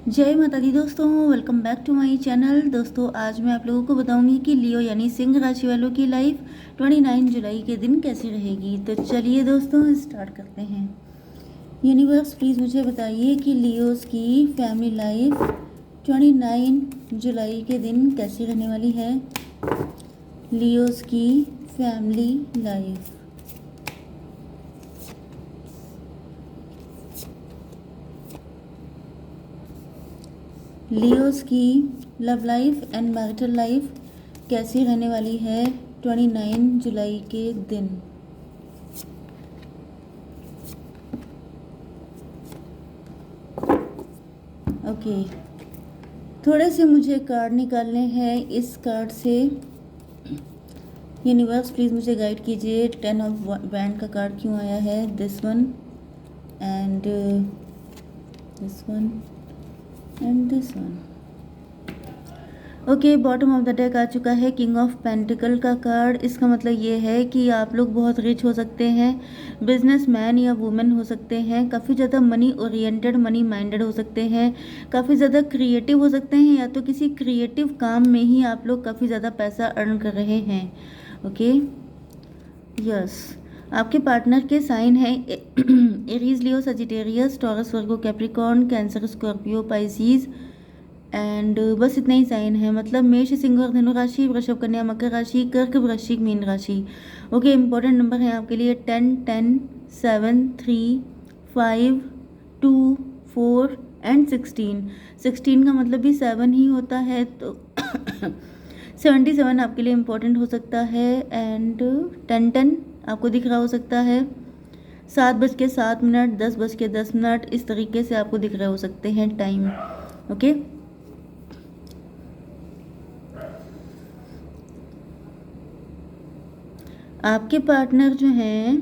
जय माता दी दोस्तों, welcome back to my channel. दोस्तों आज मैं आप लोगों को बताऊंगी कि लियो यानी सिंह राशि वालों की लाइफ 29 जुलाई के दिन कैसी रहेगी। तो चलिए दोस्तों स्टार्ट करते हैं। यूनिवर्स प्लीज़ मुझे बताइए कि लियोस की फैमिली लाइफ 29 जुलाई के दिन कैसी रहने वाली है। लियोस की फैमिली लाइफ। लियोस की love life and marital life कैसी रहने वाली है 29 जुलाई के दिन। ओके, थोड़े से मुझे कार्ड निकालने हैं। इस कार्ड से यूनिवर्स प्लीज़ मुझे गाइड कीजिए। 10 ऑफ वैंड का कार्ड क्यों आया है, this one and this one and this one. Okay, bottom of the deck आ चुका है किंग ऑफ पेंटिकल का कार्ड। इसका मतलब ये है कि आप लोग बहुत रिच हो सकते हैं, बिजनेसमैन या वुमेन हो सकते हैं, काफ़ी ज़्यादा मनी ओरिएंटेड मनी माइंडेड हो सकते हैं, काफ़ी ज़्यादा क्रिएटिव हो सकते हैं, या तो किसी क्रिएटिव काम में ही आप लोग काफ़ी ज़्यादा पैसा अर्न कर रहे हैं। ओके यस, आपके पार्टनर के साइन है Aries, Leo, Sagittarius, taurus, Virgo, Capricorn, cancer, Scorpio, Pisces and बस इतना ही साइन है। मतलब मेष, सिंह और धनु राशि, वृषभ, कन्या, मकर राशि, कर्क, वृश्चिक, मीन राशि। ओके, इंपॉर्टेंट नंबर है आपके लिए 10, 10, 7, 3, 5, 2, 4 एंड 16। 16 का मतलब भी 7 ही होता है, तो 77 आपके लिए इम्पोर्टेंट हो सकता है। एंड 10, 10 आपको दिख रहा हो सकता है। 7:07, 10:10, इस तरीके से आपको दिख रहे हो सकते हैं टाइम। ओके, आपके पार्टनर जो हैं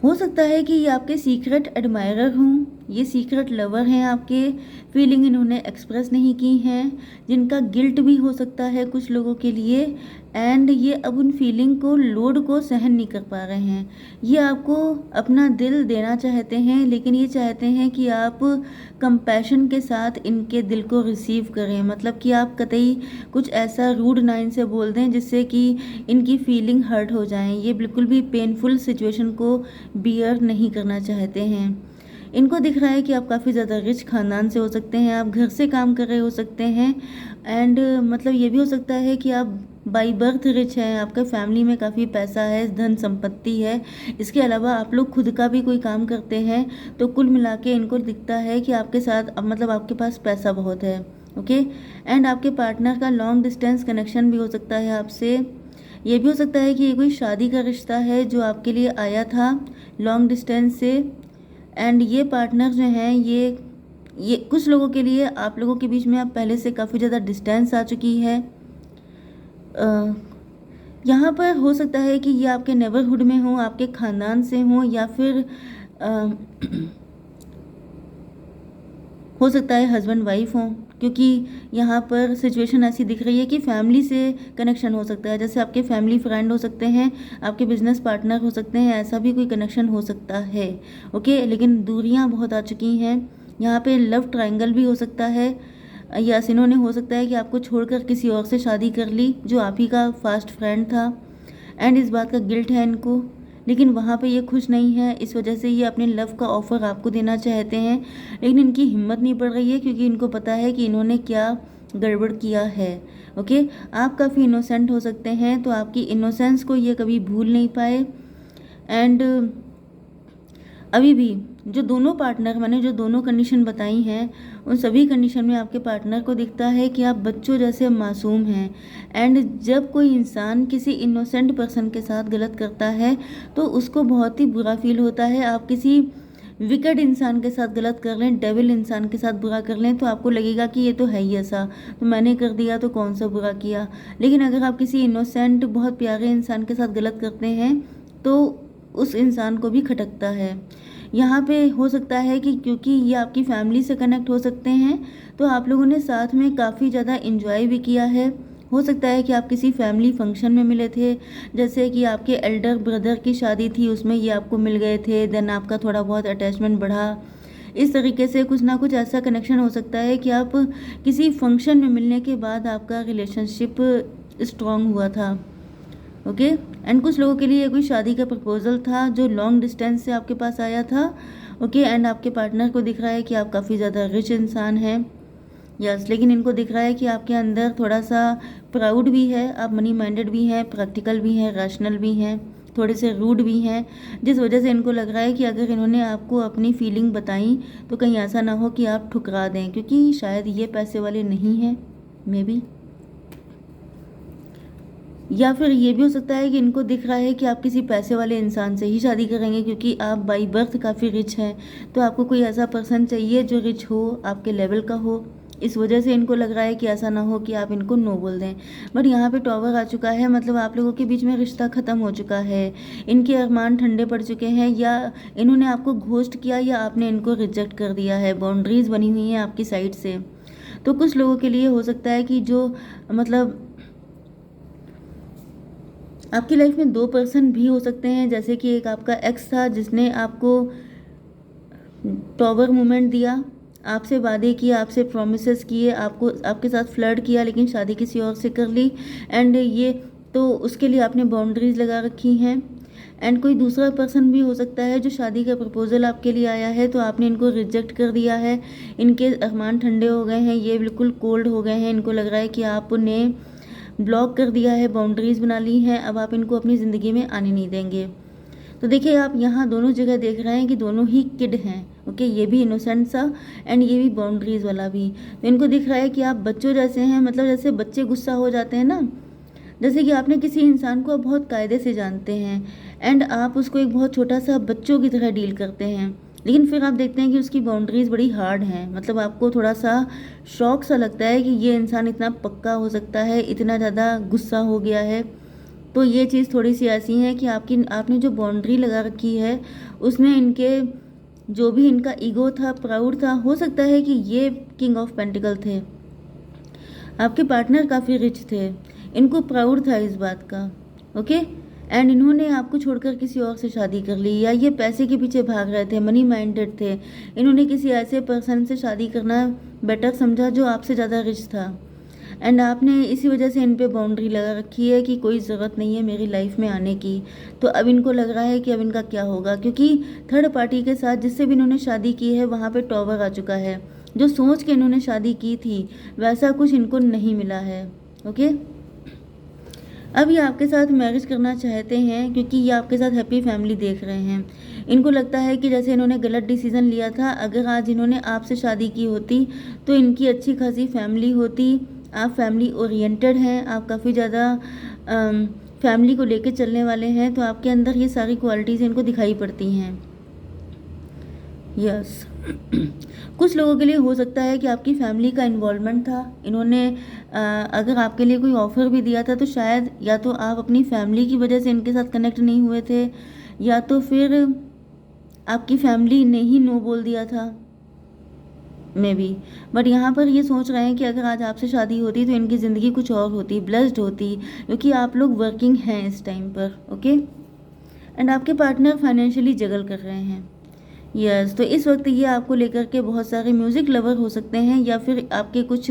हो सकता है कि ये आपके सीक्रेट एडमायरर हों, ये सीक्रेट लवर हैं आपके, फीलिंग इन्होंने एक्सप्रेस नहीं की हैं, जिनका गिल्ट भी हो सकता है कुछ लोगों के लिए। एंड ये अब उन फीलिंग को, लोड को सहन नहीं कर पा रहे हैं। ये आपको अपना दिल देना चाहते हैं, लेकिन ये चाहते हैं कि आप कंपैशन के साथ इनके दिल को रिसीव करें। मतलब कि आप कतई कुछ ऐसा रूड ना इनसे बोल दें जिससे कि इनकी फीलिंग हर्ट हो जाएं। ये बिल्कुल भी पेनफुल सिचुएशन को बियर नहीं करना चाहते हैं। इनको दिख रहा है कि आप काफ़ी ज़्यादा रिच खानदान से हो सकते हैं, आप घर से काम कर रहे हो सकते हैं। एंड मतलब ये भी हो सकता है कि आप बाई बर्थ रिच हैं, आपका फैमिली में काफ़ी पैसा है, धन संपत्ति है। इसके अलावा आप लोग खुद का भी कोई काम करते हैं, तो कुल मिला के इनको दिखता है कि आपके साथ मतलब आपके पास पैसा बहुत है। ओके, एंड आपके पार्टनर का लॉन्ग डिस्टेंस कनेक्शन भी हो सकता है आपसे। ये भी हो सकता है कि ये कोई शादी का रिश्ता है जो आपके लिए आया था लॉन्ग डिस्टेंस से। एंड ये पार्टनर जो हैं, ये कुछ लोगों के लिए आप लोगों के बीच में अब पहले से काफ़ी ज़्यादा डिस्टेंस आ चुकी है। यहाँ पर हो सकता है कि ये आपके नेबरहुड में हों, आपके ख़ानदान से हों, या फिर हो सकता है हस्बैंड वाइफ हों, क्योंकि यहाँ पर सिचुएशन ऐसी दिख रही है कि फैमिली से कनेक्शन हो सकता है। जैसे आपके फैमिली फ्रेंड हो सकते हैं, आपके बिजनेस पार्टनर हो सकते हैं, ऐसा भी कोई कनेक्शन हो सकता है। ओके, लेकिन दूरियाँ बहुत आ चुकी हैं। यहाँ पे लव ट्रायंगल भी हो सकता है, या इन्होंने हो सकता है कि आपको छोड़कर किसी और से शादी कर ली जो आप ही का फास्ट फ्रेंड था। एंड इस बात का गिल्ट है इनको, लेकिन वहाँ पे ये खुश नहीं है। इस वजह से ये अपने लव का ऑफ़र आपको देना चाहते हैं, लेकिन इनकी हिम्मत नहीं पड़ रही है, क्योंकि इनको पता है कि इन्होंने क्या गड़बड़ किया है। ओके, आप काफ़ी इनोसेंट हो सकते हैं, तो आपकी इनोसेंस को ये कभी भूल नहीं पाए। एंड अभी भी जो दोनों पार्टनर, मैंने जो दोनों कंडीशन बताई हैं, उन सभी कंडीशन में आपके पार्टनर को दिखता है कि आप बच्चों जैसे मासूम हैं। एंड जब कोई इंसान किसी इनोसेंट पर्सन के साथ गलत करता है तो उसको बहुत ही बुरा फील होता है। आप किसी विकेड इंसान के साथ गलत कर लें, डेविल इंसान के साथ बुरा कर लें, तो आपको लगेगा कि ये तो है ही ऐसा, तो मैंने कर दिया तो कौन सा बुरा किया। लेकिन अगर आप किसी इनोसेंट बहुत प्यारे इंसान के साथ गलत करते हैं तो उस इंसान को भी खटकता है। यहाँ पे हो सकता है कि क्योंकि ये आपकी फैमिली से कनेक्ट हो सकते हैं, तो आप लोगों ने साथ में काफ़ी ज़्यादा इंजॉय भी किया है। हो सकता है कि आप किसी फैमिली फंक्शन में मिले थे, जैसे कि आपके एल्डर ब्रदर की शादी थी, उसमें ये आपको मिल गए थे, देन आपका थोड़ा बहुत अटैचमेंट बढ़ा। इस तरीके से कुछ ना कुछ ऐसा कनेक्शन हो सकता है कि आप किसी फंक्शन में मिलने के बाद आपका रिलेशनशिप स्ट्रांग हुआ था। ओके, एंड कुछ लोगों के लिए ये कोई शादी का प्रपोजल था जो लॉन्ग डिस्टेंस से आपके पास आया था। ओके, एंड आपके पार्टनर को दिख रहा है कि आप काफ़ी ज़्यादा रिच इंसान हैं। यस, लेकिन इनको दिख रहा है कि आपके अंदर थोड़ा सा प्राउड भी है, आप मनी माइंडेड भी हैं, प्रैक्टिकल भी हैं, रैशनल भी हैं, थोड़े से रूड भी हैं, जिस वजह से इनको लग रहा है कि अगर इन्होंने आपको अपनी फीलिंग बताई तो कहीं ऐसा ना हो कि आप ठुकरा दें, क्योंकि शायद ये पैसे वाले नहीं हैं मे बी। या फिर ये भी हो सकता है कि इनको दिख रहा है कि आप किसी पैसे वाले इंसान से ही शादी करेंगे, क्योंकि आप बाई बर्थ काफ़ी रिच हैं, तो आपको कोई ऐसा पर्सन चाहिए जो रिच हो, आपके लेवल का हो। इस वजह से इनको लग रहा है कि ऐसा ना हो कि आप इनको नो बोल दें। बट यहाँ पे टॉवर आ चुका है, मतलब आप लोगों के बीच में रिश्ता ख़त्म हो चुका है, इनके अरमान ठंडे पड़ चुके हैं, या इन्होंने आपको घोस्ट किया या आपने इनको रिजेक्ट कर दिया है। बाउंड्रीज बनी हुई हैं आपकी साइड से। तो कुछ लोगों के लिए हो सकता है कि जो मतलब आपकी लाइफ में 2 पर्सन भी हो सकते हैं, जैसे कि एक आपका एक्स था जिसने आपको टॉवर मोमेंट दिया, आपसे वादे किए, आपसे प्रोमिसेस किए, आपको आपके साथ फ्लर्ट किया, लेकिन शादी किसी और से कर ली, एंड ये तो उसके लिए आपने बाउंड्रीज लगा रखी हैं। एंड कोई दूसरा पर्सन भी हो सकता है जो शादी का प्रपोजल आपके लिए आया है, तो आपने इनको रिजेक्ट कर दिया है, इनके अरमान ठंडे हो गए हैं, ये बिल्कुल कोल्ड हो गए हैं, इनको लग रहा है कि आपने ब्लॉक कर दिया है, बाउंड्रीज बना ली हैं, अब आप इनको अपनी ज़िंदगी में आने नहीं देंगे। तो देखिए, आप यहाँ दोनों जगह देख रहे हैं कि दोनों ही किड हैं। ओके, ये भी इनोसेंट सा एंड ये भी बाउंड्रीज वाला भी। तो इनको दिख रहा है कि आप बच्चों जैसे हैं, मतलब जैसे बच्चे गुस्सा हो जाते हैं ना, जैसे कि आपने किसी इंसान को बहुत कायदे से जानते हैं एंड आप उसको एक बहुत छोटा सा बच्चों की तरह डील करते हैं, लेकिन फिर आप देखते हैं कि उसकी बाउंड्रीज बड़ी हार्ड हैं। मतलब आपको थोड़ा सा शौक सा लगता है कि ये इंसान इतना पक्का हो सकता है, इतना ज़्यादा गुस्सा हो गया है। तो ये चीज़ थोड़ी सी ऐसी है कि आपने जो बाउंड्री लगा रखी है उसने इनके जो भी इनका ईगो था, प्राउड था, हो सकता है कि ये किंग ऑफ पेंटिकल थे, आपके पार्टनर काफ़ी रिच थे, इनको प्राउड था इस बात का। ओके, एंड इन्होंने आपको छोड़कर किसी और से शादी कर ली, या ये पैसे के पीछे भाग रहे थे, मनी माइंडेड थे, इन्होंने किसी ऐसे पर्सन से शादी करना बेटर समझा जो आपसे ज़्यादा रिच था, एंड आपने इसी वजह से इन पे बाउंड्री लगा रखी है कि कोई ज़रूरत नहीं है मेरी लाइफ में आने की। तो अब इनको लग रहा है कि अब इनका क्या होगा, क्योंकि थर्ड पार्टी के साथ जिससे भी इन्होंने शादी की है वहाँ पे टॉवर आ चुका है। जो सोच के इन्होंने शादी की थी वैसा कुछ इनको नहीं मिला है। ओके, अब ये आपके साथ मैरिज करना चाहते हैं क्योंकि ये आपके साथ हैप्पी फैमिली देख रहे हैं। इनको लगता है कि जैसे इन्होंने गलत डिसीज़न लिया था, अगर आज इन्होंने आपसे शादी की होती तो इनकी अच्छी खासी फैमिली होती। आप फैमिली ओरिएंटेड हैं, आप काफ़ी ज़्यादा फैमिली को लेके चलने वाले हैं, तो आपके अंदर ये सारी क्वालिटीज़ इनको दिखाई पड़ती हैं। यस कुछ लोगों के लिए हो सकता है कि आपकी फैमिली का इन्वॉल्वमेंट था, इन्होंने अगर आपके लिए कोई ऑफ़र भी दिया था तो शायद या तो आप अपनी फैमिली की वजह से इनके साथ कनेक्ट नहीं हुए थे, या तो फिर आपकी फैमिली ने ही नो बोल दिया था मे बी। बट यहाँ पर ये सोच रहे हैं कि अगर आज आपसे शादी होती तो इनकी ज़िंदगी कुछ और होती, ब्लेस्ड होती, क्योंकि आप लोग वर्किंग हैं इस टाइम पर। ओके, एंड आपके पार्टनर फाइनेंशियली जगल कर रहे हैं। यस, तो इस वक्त ये आपको लेकर के बहुत सारे म्यूज़िक लवर हो सकते हैं, या फिर आपके कुछ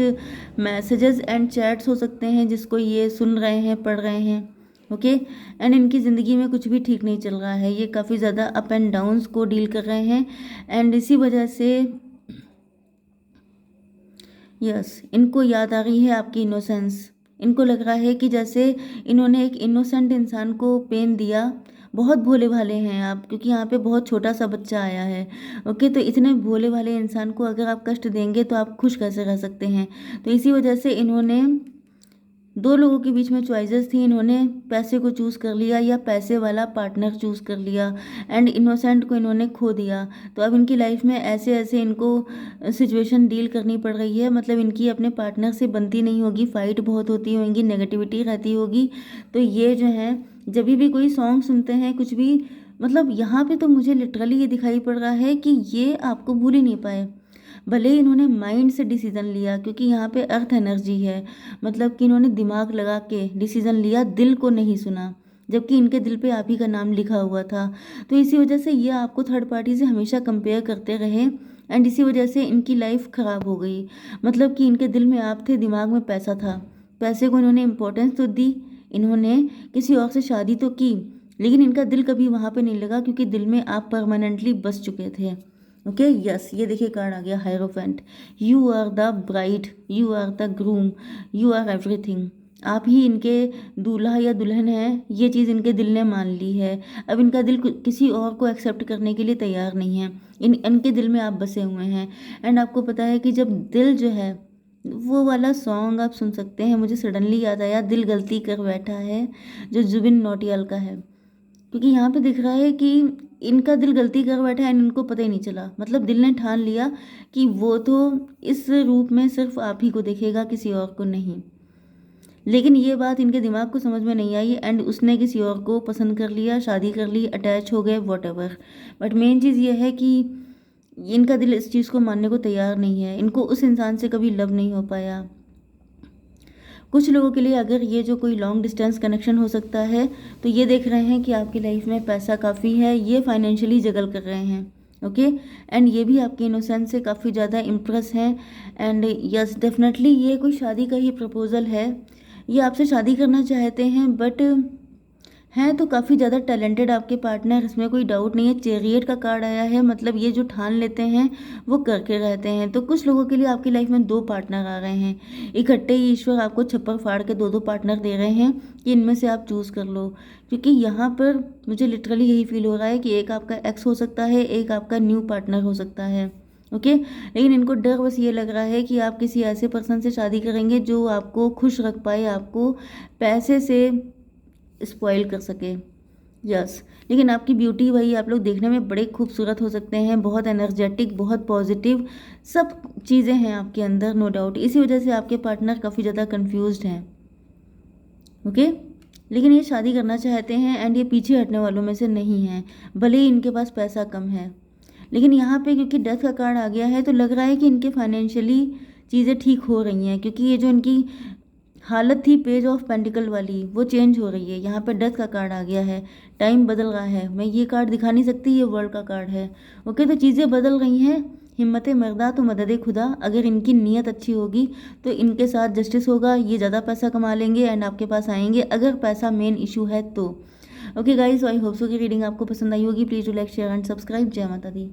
मैसेजेस एंड चैट्स हो सकते हैं जिसको ये सुन रहे हैं, पढ़ रहे हैं। ओके, एंड इनकी ज़िंदगी में कुछ भी ठीक नहीं चल रहा है, ये काफ़ी ज़्यादा अप एंड डाउन्स को डील कर रहे हैं, एंड इसी वजह से यस इनको याद आ रही है आपकी इनोसेंस। इनको लग रहा है कि जैसे इन्होंने एक इनोसेंट इंसान को पेन दिया। बहुत भोले भाले हैं आप, क्योंकि यहाँ पे बहुत छोटा सा बच्चा आया है। ओके, तो इतने भोले भाले इंसान को अगर आप कष्ट देंगे तो आप खुश कैसे रह सकते हैं। तो इसी वजह से इन्होंने 2 लोगों के बीच में चॉइसेस थी, इन्होंने पैसे को चूज़ कर लिया या पैसे वाला पार्टनर चूज़ कर लिया, एंड इनोसेंट को इन्होंने खो दिया। तो अब इनकी लाइफ में ऐसे ऐसे इनको सिचुएशन डील करनी पड़ रही है, मतलब इनकी अपने पार्टनर से बनती नहीं होगी, फाइट बहुत होती होंगी, नेगेटिविटी रहती होगी। तो ये जो है जब भी कोई सॉन्ग सुनते हैं कुछ भी, मतलब यहाँ पे तो मुझे लिटरली ये दिखाई पड़ रहा है कि ये आपको भूल ही नहीं पाए। भले ही इन्होंने माइंड से डिसीज़न लिया, क्योंकि यहाँ पे अर्थ एनर्जी है, मतलब कि इन्होंने दिमाग लगा के डिसीज़न लिया, दिल को नहीं सुना, जबकि इनके दिल पे आप ही का नाम लिखा हुआ था। तो इसी वजह से ये आपको थर्ड पार्टी से हमेशा कंपेयर करते रहे एंड इसी वजह से इनकी लाइफ ख़राब हो गई। मतलब कि इनके दिल में आप थे, दिमाग में पैसा था, पैसे को इन्होंने इम्पोर्टेंस तो दी, इन्होंने किसी और से शादी तो की, लेकिन इनका दिल कभी वहाँ पे नहीं लगा, क्योंकि दिल में आप परमानेंटली बस चुके थे। ओके यस, ये देखिए कार्ड आ गया hierophant. You are the bride, you are the groom, you are everything. आप ही इनके दूल्हा या दुल्हन हैं, ये चीज़ इनके दिल ने मान ली है। अब इनका दिल किसी और को एक्सेप्ट करने के लिए तैयार नहीं है, इनके दिल में आप बसे हुए हैं। एंड आपको पता है कि जब दिल जो है, वो वाला सॉन्ग आप सुन सकते हैं, मुझे सडनली याद आया, दिल गलती कर बैठा है, जो जुबिन नौटियाल का है। क्योंकि यहाँ पे दिख रहा है कि इनका दिल गलती कर बैठा है, इनको पता ही नहीं चला। मतलब दिल ने ठान लिया कि वो तो इस रूप में सिर्फ आप ही को देखेगा, किसी और को नहीं। लेकिन ये बात इनके दिमाग को समझ में नहीं आई एंड उसने किसी और को पसंद कर लिया, शादी कर ली, अटैच हो गए, वॉटएवर। बट मेन चीज़ ये है कि इनका दिल इस चीज़ को मानने को तैयार नहीं है, इनको उस इंसान से कभी लव नहीं हो पाया। कुछ लोगों के लिए अगर ये जो कोई लॉन्ग डिस्टेंस कनेक्शन हो सकता है, तो ये देख रहे हैं कि आपकी लाइफ में पैसा काफ़ी है, ये फाइनेंशियली जगल कर रहे हैं। ओके एंड ये भी आपके इनोसेंस से काफ़ी ज़्यादा इम्प्रेस हैं। एंड यस डेफिनेटली ये कोई शादी का ही प्रपोज़ल है, ये आपसे शादी करना चाहते हैं, बट हैं तो काफ़ी ज़्यादा टैलेंटेड आपके पार्टनर, इसमें कोई डाउट नहीं है। चैरियट का कार्ड आया है, मतलब ये जो ठान लेते हैं वो करके रहते हैं। तो कुछ लोगों के लिए आपकी लाइफ में दो पार्टनर आ रहे हैं, इकट्ठे ही ईश्वर आपको छप्पर फाड़ के दो दो पार्टनर दे रहे हैं कि इनमें से आप चूज़ कर लो। क्योंकि यहाँ पर मुझे लिटरली यही फील हो रहा है कि एक आपका एक्स हो सकता है, एक आपका न्यू पार्टनर हो सकता है। ओके लेकिन इनको डर बस ये लग रहा है कि आप किसी ऐसे पर्सन से शादी करेंगे जो आपको खुश रख पाए, आपको पैसे से स्पॉइल कर सके। यस लेकिन आपकी ब्यूटी, भाई आप लोग देखने में बड़े खूबसूरत हो सकते हैं, बहुत एनर्जेटिक, बहुत पॉजिटिव, सब चीज़ें हैं आपके अंदर, नो डाउट। इसी वजह से आपके पार्टनर काफ़ी ज़्यादा कंफ्यूज्ड हैं। ओके लेकिन ये शादी करना चाहते हैं एंड ये पीछे हटने वालों में से नहीं हैं, भले ही इनके पास पैसा कम है। लेकिन यहाँ पे क्योंकि डेथ का कार्ड आ गया है, तो लग रहा है कि इनके फाइनेंशियली चीज़ें ठीक हो रही हैं, क्योंकि ये जो इनकी हालत थी पेज ऑफ पेंटिकल वाली, वो चेंज हो रही है। यहाँ पे डेथ का कार्ड आ गया है, टाइम बदल रहा है। मैं ये कार्ड दिखा नहीं सकती, ये वर्ल्ड का कार्ड है। ओके तो चीज़ें बदल रही हैं, हिम्मत मर्दा तो मदद खुदा। अगर इनकी नीयत अच्छी होगी तो इनके साथ जस्टिस होगा, ये ज़्यादा पैसा कमा लेंगे एंड आपके पास आएंगे, अगर पैसा मेन इशू है तो। Okay guys, I hope so की रीडिंग आपको पसंद आई होगी। Please do like share and subscribe. जय माता दी।